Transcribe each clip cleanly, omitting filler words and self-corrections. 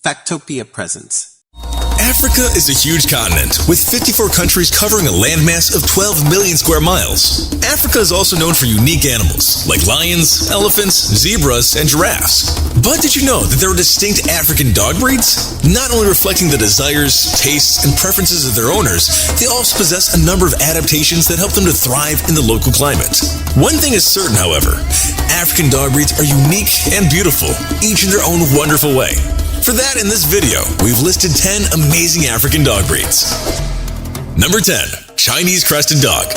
FactoPia presents. Africa is a huge continent with 54 countries covering a landmass of 12 million square miles. Africa is also known for unique animals like lions, elephants, zebras, and giraffes. But did you know that there are distinct African dog breeds? Not only reflecting the desires, tastes, and preferences of their owners, they also possess a number of adaptations that help them to thrive in the local climate. One thing is certain, however, African dog breeds are unique and beautiful, each in their own wonderful way. For that, in this video, we've listed 10 amazing African dog breeds. Number 10. Chinese Crested Dog.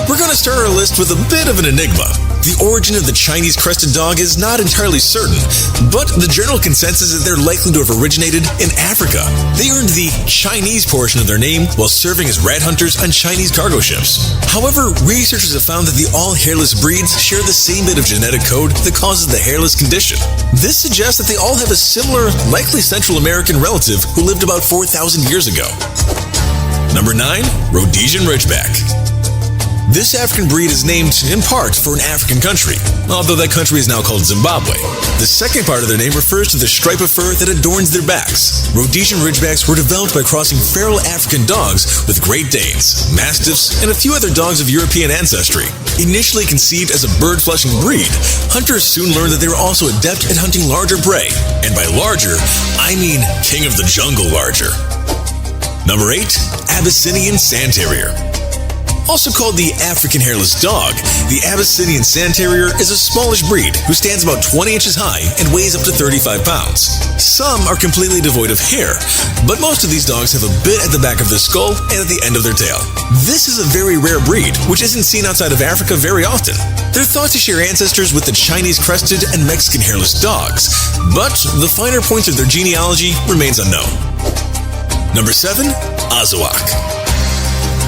We're going to start our list with a bit of an enigma. The origin of the Chinese Crested Dog is not entirely certain, but the general consensus is they're likely to have originated in Africa. They earned the Chinese portion of their name while serving as rat hunters on Chinese cargo ships. However, researchers have found that the all-hairless breeds share the same bit of genetic code that causes the hairless condition. This suggests that they all have a similar, likely Central American relative who lived about 4,000 years ago. Number 9. Rhodesian Ridgeback. This African breed is named, in part, for an African country, although that country is now called Zimbabwe. The second part of their name refers to the stripe of fur that adorns their backs. Rhodesian Ridgebacks were developed by crossing feral African dogs with Great Danes, Mastiffs, and a few other dogs of European ancestry. Initially conceived as a bird-flushing breed, hunters soon learned that they were also adept at hunting larger prey, and by larger, I mean king of the jungle larger. Number 8. Abyssinian Sand Terrier. Also called the African hairless dog, the Abyssinian Sand Terrier is a smallish breed who stands about 20 inches high and weighs up to 35 pounds. Some are completely devoid of hair, but most of these dogs have a bit at the back of their skull and at the end of their tail. This is a very rare breed, which isn't seen outside of Africa very often. They're thought to share ancestors with the Chinese crested and Mexican hairless dogs, but the finer points of their genealogy remains unknown. Number 7. Azawak.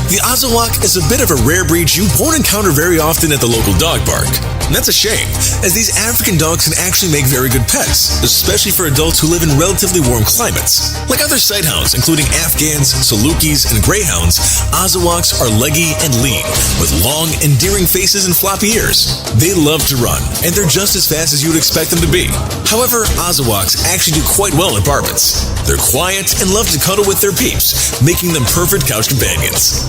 The Azawak is a bit of a rare breed you won't encounter very often at the local dog park. And that's a shame, as these African dogs can actually make very good pets, especially for adults who live in relatively warm climates. Like other sighthounds, including Afghans, Salukis, and Greyhounds, Azawaks are leggy and lean, with long, endearing faces and floppy ears. They love to run, and they're just as fast as you would expect them to be. However, Azawaks actually do quite well in apartments. They're quiet and love to cuddle with their peeps, making them perfect couch companions.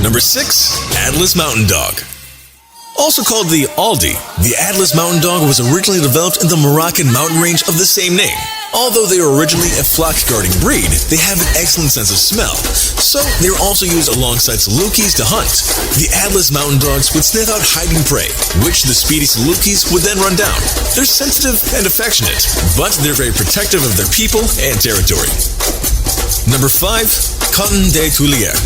Number 6. Atlas Mountain Dog. Also called the Aldi, the Atlas Mountain Dog was originally developed in the Moroccan mountain range of the same name. Although they were originally a flock-guarding breed, they have an excellent sense of smell, so they were also used alongside Salukis to hunt. The Atlas Mountain Dogs would sniff out hiding prey, which the speedy Salukis would then run down. They're sensitive and affectionate, but they're very protective of their people and territory. Number 5. Coton de Tuilier.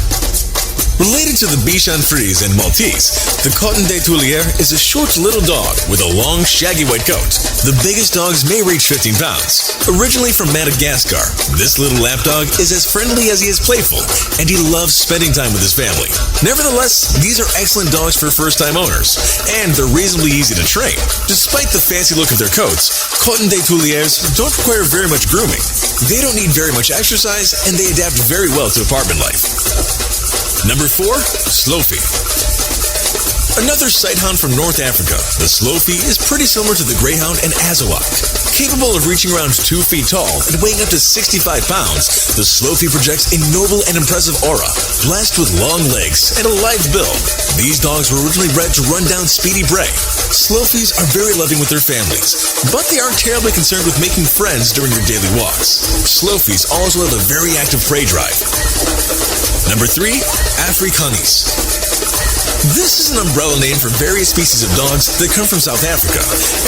Related to the Bichon Frise and Maltese, the Coton de Tuilier is a short little dog with a long, shaggy white coat. The biggest dogs may reach 15 pounds. Originally from Madagascar, this little lapdog is as friendly as he is playful, and he loves spending time with his family. Nevertheless, these are excellent dogs for first-time owners, and they're reasonably easy to train. Despite the fancy look of their coats, Coton de Tuiliers don't require very much grooming. They don't need very much exercise, and they adapt very well to apartment life. Number 4. Slofi. Another sighthound from North Africa, the Slofi is pretty similar to the Greyhound and Azawak. Capable of reaching around 2 feet tall and weighing up to 65 pounds, the Slofi projects a noble and impressive aura, blessed with long legs and a lithe build. These dogs were originally bred to run down speedy prey. Slofis are very loving with their families, but they aren't terribly concerned with making friends during your daily walks. Slofis also have a very active prey drive. Number 3. Afrikanis. This is an umbrella name for various species of dogs that come from South Africa,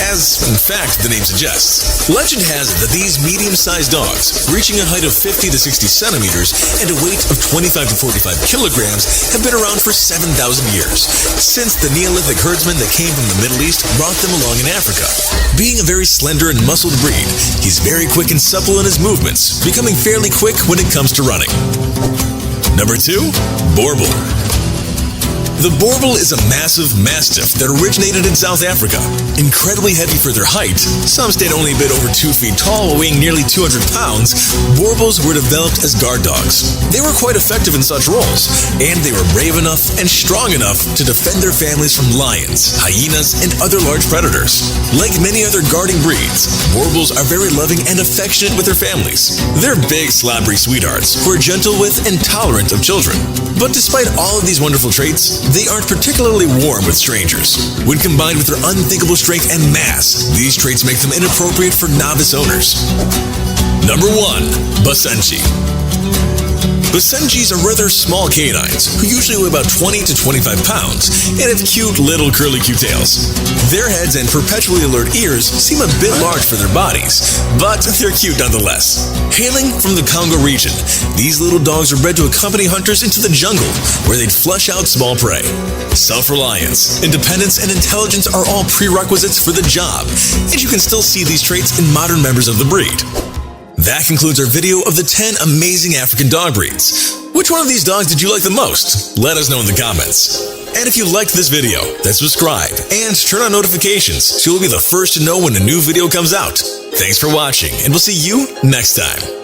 as, in fact, the name suggests. Legend has it that these medium-sized dogs, reaching a height of 50 to 60 centimeters and a weight of 25 to 45 kilograms, have been around for 7,000 years, since the Neolithic herdsmen that came from the Middle East brought them along in Africa. Being a very slender and muscled breed, he's very quick and supple in his movements, becoming fairly quick when it comes to running. Number 2. Borbal. The Borbal is a massive mastiff that originated in South Africa. Incredibly heavy for their height, some stayed only a bit over 2 feet tall while weighing nearly 200 pounds, Borbals were developed as guard dogs. They were quite effective in such roles, and they were brave enough and strong enough to defend their families from lions, hyenas, and other large predators. Like many other guarding breeds, Borbals are very loving and affectionate with their families. They're big, slobbery sweethearts who are gentle with and tolerant of children. But despite all of these wonderful traits, they aren't particularly warm with strangers. When combined with their unthinkable strength and mass, these traits make them inappropriate for novice owners. Number 1. Basenji. Basenjis are rather small canines who usually weigh about 20 to 25 pounds and have cute little curly Q tails. Their heads and perpetually alert ears seem a bit large for their bodies, but they're cute nonetheless. Hailing from the Congo region, these little dogs are bred to accompany hunters into the jungle where they'd flush out small prey. Self-reliance, independence, and intelligence are all prerequisites for the job, and you can still see these traits in modern members of the breed. That concludes our video of the 10 amazing African dog breeds. Which one of these dogs did you like the most? Let us know in the comments. And if you liked this video, then subscribe and turn on notifications so you'll be the first to know when a new video comes out. Thanks for watching, and we'll see you next time.